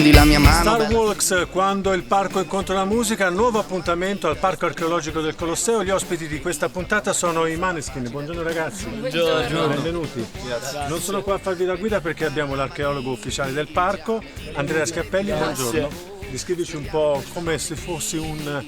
prendi la mia mano. Star Walks, quando il parco incontra la musica, nuovo appuntamento al Parco Archeologico del Colosseo. Gli ospiti di questa puntata sono i Maneskin. Buongiorno ragazzi. Buongiorno. Benvenuti. Grazie. Non sono qua a farvi da guida perché abbiamo l'archeologo ufficiale del parco, Andrea Schiappelli. Buongiorno. Descrivici un po' come se fossi uno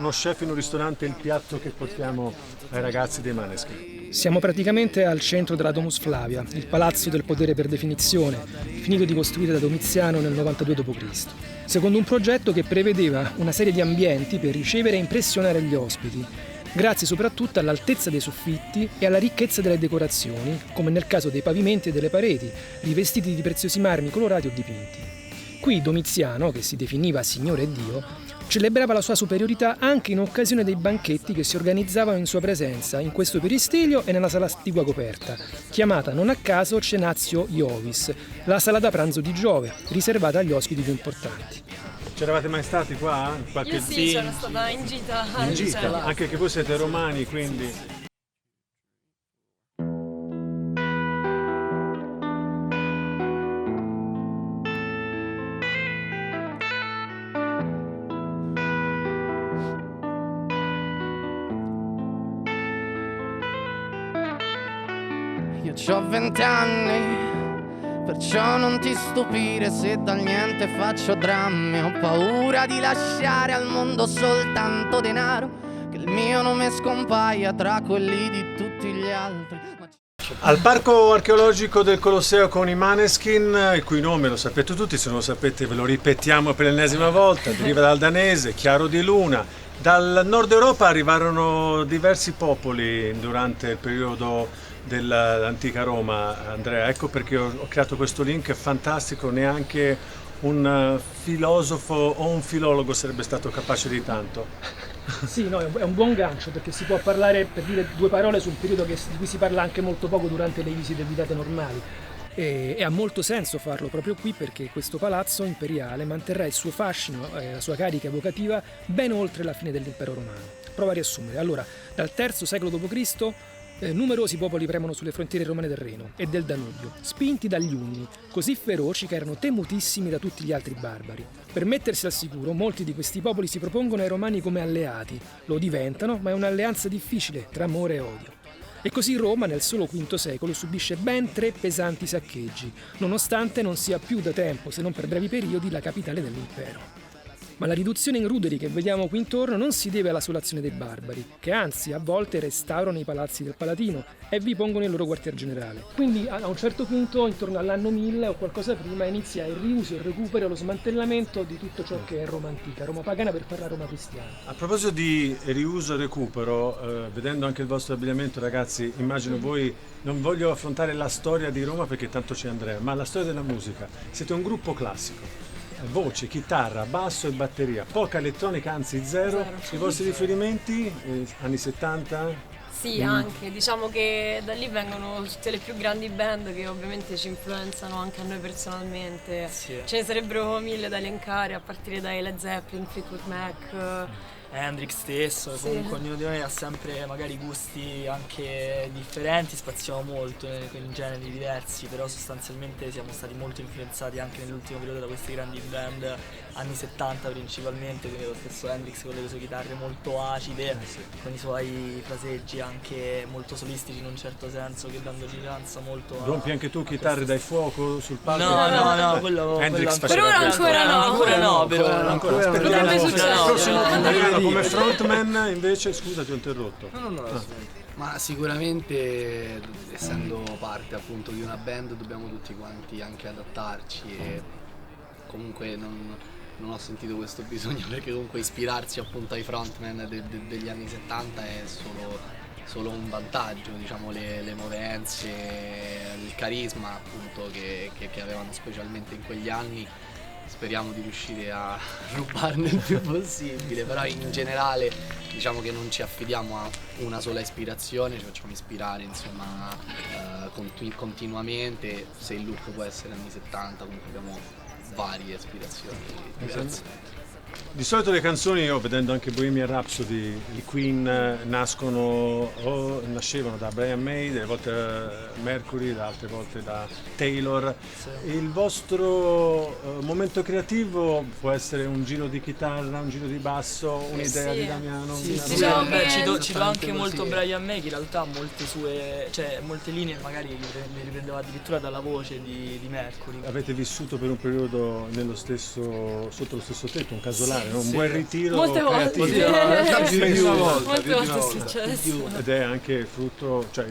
chef in un ristorante il piatto che portiamo ai ragazzi dei Maneskin. Siamo praticamente al centro della Domus Flavia, il palazzo del potere per definizione, finito di costruire da Domiziano nel 92 d.C., secondo un progetto che prevedeva una serie di ambienti per ricevere e impressionare gli ospiti, grazie soprattutto all'altezza dei soffitti e alla ricchezza delle decorazioni, come nel caso dei pavimenti e delle pareti, rivestiti di preziosi marmi colorati o dipinti. Qui Domiziano, che si definiva Signore e Dio, celebrava la sua superiorità anche in occasione dei banchetti che si organizzavano in sua presenza in questo peristilio e nella sala attigua coperta, chiamata non a caso Cenazio Iovis, la sala da pranzo di Giove, riservata agli ospiti più importanti. C'eravate mai stati qua? Io sì, sono stata in gita. In gita? Anche che voi siete romani, quindi... Io c'ho 20 anni, perciò non ti stupire se dal niente faccio drammi. Ho paura di lasciare al mondo soltanto denaro, che il mio nome scompaia tra quelli di tutti gli altri. Al Parco Archeologico del Colosseo con i Maneskin, il cui nome lo sapete tutti, se non lo sapete ve lo ripetiamo per l'ennesima volta, deriva dal danese, chiaro di luna. Dal nord Europa arrivarono diversi popoli durante il periodo dell'antica Roma, Andrea, ecco perché ho creato questo link fantastico, neanche un filosofo o un filologo sarebbe stato capace di tanto. Sì, no, è un buon gancio perché si può parlare, per dire due parole, su un periodo di cui si parla anche molto poco durante le visite guidate normali. E ha molto senso farlo proprio qui perché questo palazzo imperiale manterrà il suo fascino e la sua carica evocativa ben oltre la fine dell'impero romano. Provo a riassumere. Allora, dal III secolo d.C. Numerosi popoli premono sulle frontiere romane del Reno e del Danubio, spinti dagli Unni, così feroci che erano temutissimi da tutti gli altri barbari. Per mettersi al sicuro, molti di questi popoli si propongono ai romani come alleati. Lo diventano, ma è un'alleanza difficile tra amore e odio. E così Roma, nel solo V secolo, subisce ben 3 pesanti saccheggi, nonostante non sia più da tempo, se non per brevi periodi, la capitale dell'impero. Ma la riduzione in ruderi che vediamo qui intorno non si deve alla sola azione dei barbari, che anzi a volte restaurano i palazzi del Palatino e vi pongono il loro quartier generale. Quindi a un certo punto, intorno all'anno 1000 o qualcosa prima, inizia il riuso, il recupero e lo smantellamento di tutto ciò che è Roma antica, Roma pagana per farla Roma cristiana. A proposito di riuso e recupero, vedendo anche il vostro abbigliamento ragazzi, immagino voi, non voglio affrontare la storia di Roma perché tanto c'è Andrea, ma la storia della musica. Siete un gruppo classico. Voce, chitarra, basso e batteria, poca elettronica, anzi zero. I vostri riferimenti, anni 70? Sì, anche, diciamo che da lì vengono tutte le più grandi band che ovviamente ci influenzano anche a noi personalmente. Sì. Ce ne sarebbero 1000 da elencare, a partire dai Led Zeppelin, Fleetwood Mac. Hendrix stesso, Sì. comunque ognuno di noi ha sempre magari gusti anche differenti, spaziamo molto in generi diversi, però sostanzialmente siamo stati molto influenzati anche nell'ultimo periodo da queste grandi band anni 70 principalmente, quindi lo stesso Hendrix con le sue chitarre molto acide, con i suoi fraseggi anche molto solistici in un certo senso, che danno rilevanza molto a... Rompi anche tu chitarre, dai fuoco sul palco? No, quello Hendrix Per faceva ora questo. ancora no. però Potrebbe succedere. Il prossimo Adriano come frontman invece, scusa ti ho interrotto. Ma sicuramente, essendo parte appunto di una band, dobbiamo tutti quanti anche adattarci e comunque non ho sentito questo bisogno, perché comunque ispirarsi appunto ai frontman degli anni 70 è solo un vantaggio, diciamo le movenze, il carisma appunto che avevano specialmente in quegli anni. Speriamo di riuscire a rubarne il più possibile, però in generale diciamo che non ci affidiamo a una sola ispirazione, ci facciamo ispirare insomma continuamente. Se il look può essere anni 70, comunque abbiamo varie ispirazioni diverse. Di solito le canzoni, io vedendo anche Bohemian Rhapsody, i Queen nascevano da Brian May, delle volte Mercury, altre volte da Taylor. Il vostro momento creativo può essere un giro di chitarra, un giro di basso, un'idea sì. di Damiano? Diciamo che Ci do anche molto Brian May, che in realtà molte sue, cioè molte linee magari le riprendeva addirittura dalla voce di Mercury. Avete vissuto per un periodo sotto lo stesso tetto, un casolare, no? Un buon ritiro Molte volte. creativo. Sì. Penso una Molte volte è successo. Ed è anche frutto, cioè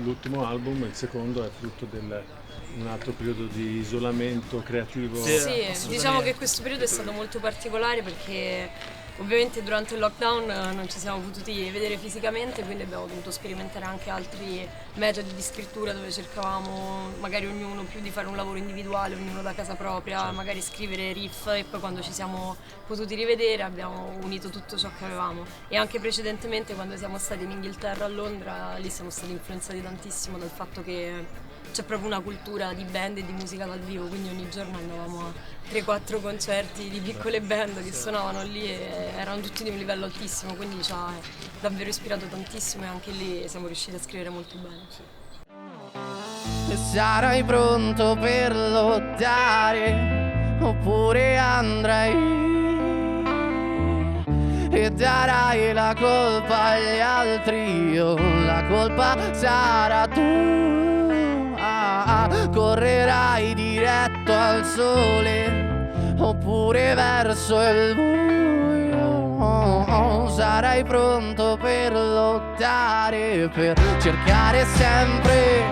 l'ultimo album, il secondo, è frutto di un altro periodo di isolamento creativo. Sì, diciamo che questo periodo è stato molto particolare perché ovviamente durante il lockdown non ci siamo potuti vedere fisicamente, quindi abbiamo dovuto sperimentare anche altri metodi di scrittura dove cercavamo magari ognuno più di fare un lavoro individuale, ognuno da casa propria, magari scrivere riff, e poi quando ci siamo potuti rivedere abbiamo unito tutto ciò che avevamo. E anche precedentemente, quando siamo stati in Inghilterra, a Londra, lì siamo stati influenzati tantissimo dal fatto che c'è proprio una cultura di band e di musica dal vivo, quindi ogni giorno andavamo a 3-4 concerti di piccole band che suonavano lì e erano tutti di un livello altissimo, quindi ci ha davvero ispirato tantissimo, e anche lì siamo riusciti a scrivere molto bene. E sarai pronto per lottare oppure andrai e darai la colpa agli altri, o la colpa sarà tua. Correrai diretto al sole oppure verso il buio. Sarai pronto per lottare, per cercare sempre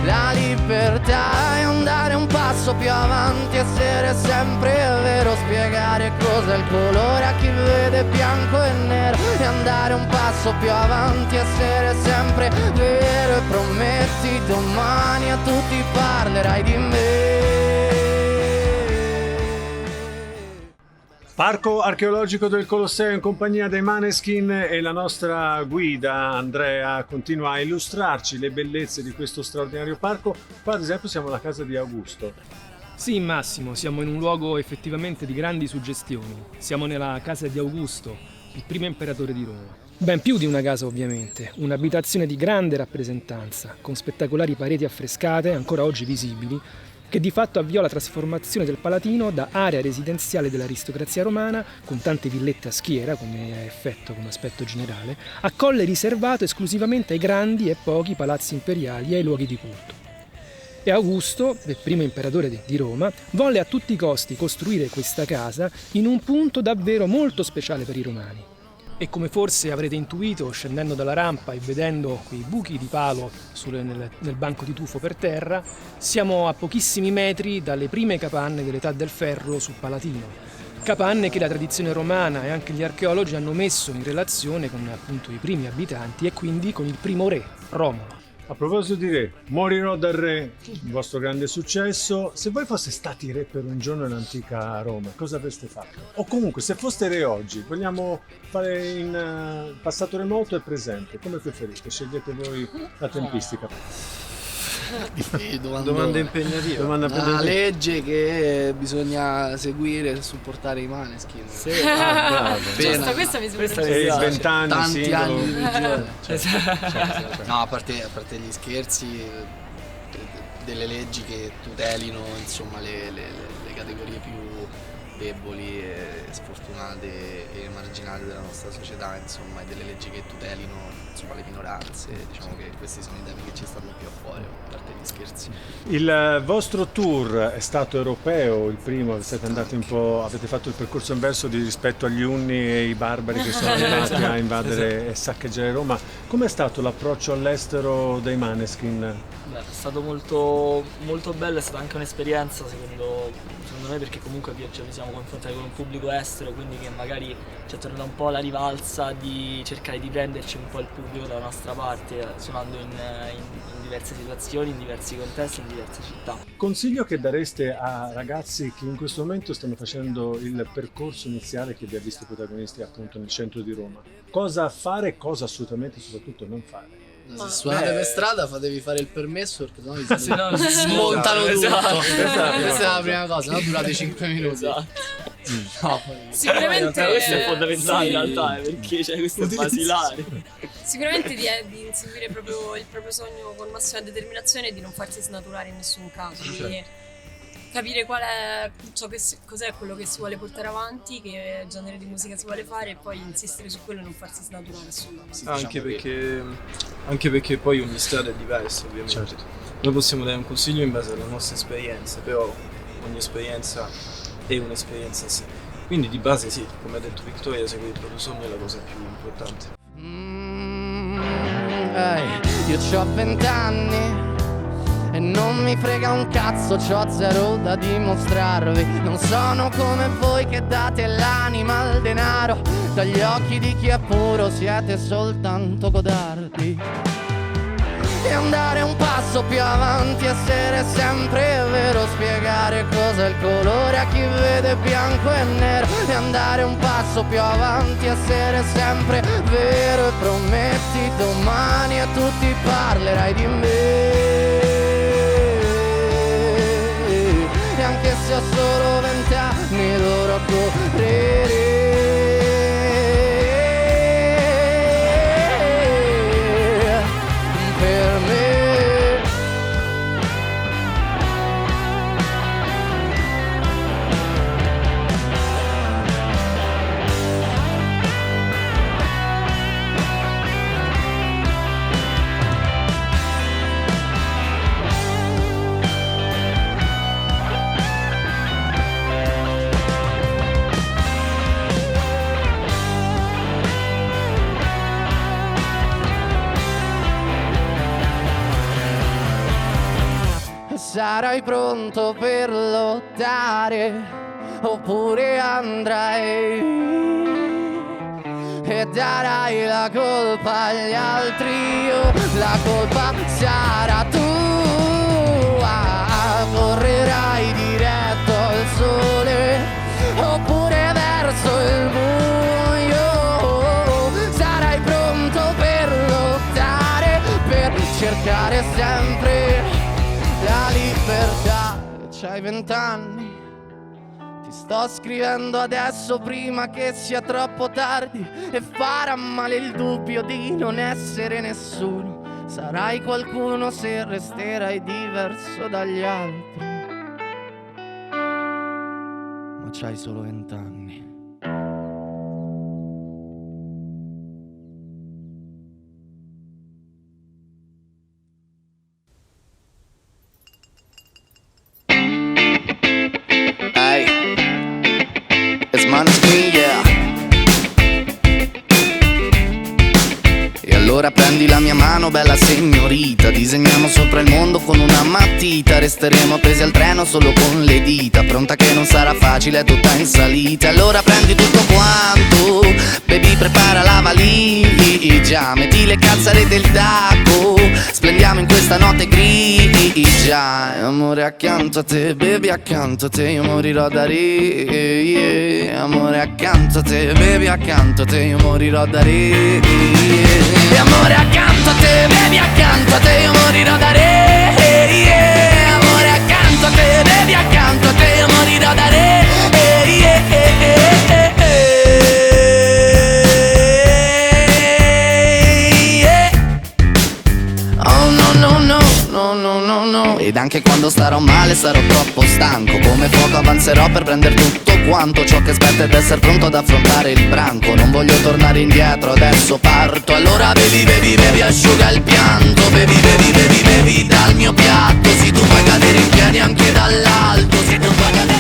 la libertà e andare un passo più avanti, essere sempre vero, spiegare cos'è il colore a chi vede bianco e nero, e andare un passo più avanti, essere sempre vero, e prometti domani a tutti parlerai di me. Parco archeologico del Colosseo in compagnia dei Maneskin, e la nostra guida Andrea continua a illustrarci le bellezze di questo straordinario parco. Qua ad esempio siamo alla casa di Augusto. Sì, Massimo, siamo in un luogo effettivamente di grandi suggestioni. Siamo nella casa di Augusto, il primo imperatore di Roma. Ben più di una casa, ovviamente, un'abitazione di grande rappresentanza, con spettacolari pareti affrescate, ancora oggi visibili, che di fatto avviò la trasformazione del Palatino da area residenziale dell'aristocrazia romana, con tante villette a schiera come effetto, come aspetto generale, a colle riservato esclusivamente ai grandi e pochi palazzi imperiali e ai luoghi di culto. E Augusto, il primo imperatore di Roma, volle a tutti i costi costruire questa casa in un punto davvero molto speciale per i romani. E come forse avrete intuito scendendo dalla rampa e vedendo quei buchi di palo nel banco di tufo per terra, siamo a pochissimi metri dalle prime capanne dell'età del ferro sul Palatino. Capanne che la tradizione romana e anche gli archeologi hanno messo in relazione con appunto i primi abitanti, e quindi con il primo re, Romolo. A proposito di re, Morirò dal re, il vostro grande successo. Se voi foste stati re per un giorno nell'antica Roma, cosa avreste fatto? O comunque, se foste re oggi, vogliamo fare in passato remoto e presente, come preferite? Scegliete voi la tempistica. Domanda impegnativa. Una legge che bisogna seguire e supportare i Maneskin. Sì. Giusto, questa mi sembra E piace. 20 anni, Tanti singolo. anni di prigione. Certo. No, a parte gli scherzi, delle leggi che tutelino insomma le categorie più deboli e sfortunate e emarginate della nostra società, insomma, e delle leggi che tutelino insomma le minoranze. Diciamo che questi sono i temi che ci stanno più a cuore, a parte gli scherzi. Il vostro tour è stato europeo, il primo, siete andati un po', avete fatto il percorso inverso rispetto agli Unni e i barbari che sono andati a invadere e saccheggiare Roma. Com'è stato l'approccio all'estero dei Maneskin? Beh, è stato molto, molto bello, è stata anche un'esperienza secondo me, perché comunque ci siamo confrontati con un pubblico estero, quindi che magari ci è tornata un po' la rivalsa di cercare di prenderci un po' il pubblico dalla nostra parte, suonando in diverse situazioni, in diversi contesti, in diverse città. Consiglio che dareste a ragazzi che in questo momento stanno facendo il percorso iniziale che vi ha visto protagonisti appunto nel centro di Roma. Cosa fare e cosa assolutamente soprattutto non fare? Se suonate per strada fatevi fare il permesso, perché sennò vi Se no, smontano tutto. esatto. Questa è la prima cosa, no? Durate 5 minuti. Esatto. Sicuramente questo è fondamentale in realtà, perché c'è questo è basilare. Sicuramente di inseguire proprio il proprio sogno con massima determinazione e di non farsi snaturare in nessun caso, di capire qual è cos'è quello che si vuole portare avanti, che genere di musica si vuole fare e poi insistere su quello e non farsi snaturare assolutamente. Anche perché poi ogni strada è diversa, ovviamente. Certo. Noi possiamo dare un consiglio in base alle nostre esperienze, però ogni esperienza è un'esperienza a sé. Quindi di base sì, come ha detto Victoria, seguire il proprio sogno è la cosa più importante. Io c'ho 20 anni e non mi frega un cazzo, c'ho zero da dimostrarvi. Non sono come voi che date l'anima al denaro. Dagli occhi di chi è puro siete soltanto codardi. E andare un passo più avanti, essere sempre vero, spiegare cos'è il colore a chi vede bianco e nero. E andare un passo più avanti, essere sempre vero, e prometti domani a tutti parlerai di me. E anche se ho solo 20 anni dovrò correre per me. Sarai pronto per lottare oppure andrai e darai la colpa agli altri o la colpa sarà tua. Correrai diretto al sole oppure verso il buio. Sarai pronto per lottare, per cercare sempre la libertà. C'hai 20 anni, ti sto scrivendo adesso prima che sia troppo tardi. E farà male il dubbio di non essere nessuno. Sarai qualcuno se resterai diverso dagli altri. Ma c'hai solo 20 anni. It's Maneskin, yeah. E allora prendi la mia mano, bella signorita. Disegniamo sopra il mondo con una matita. Resteremo appesi al treno solo con le dita. Pronta che non sarà facile, è tutta in salita. Allora prendi tutto quanto, baby, prepara la valigia. Metti le calzare del tacco, splendiamo in questa notte grigia. Amore accanto a te, baby accanto a te, io morirò da re. Amore accanto a te, baby accanto a te, io morirò da re. Amore accanto a te, baby accanto a te, io morirò da re. Amore accanto a te, baby accanto a te, io morirò da re. Oh no no no, no no no no. Ed anche quando starò male sarò troppo stanco. Come fuoco avanzerò per prendere tutto quanto ciò che aspetta ed essere pronto ad affrontare il branco. Non voglio tornare indietro, adesso parto. Allora bevi, bevi, bevi, asciuga il pianto. Bevi, bevi, bevi, bevi dal mio piatto. Se tu puoi cadere in piedi anche dall'alto. Se tu puoi cadere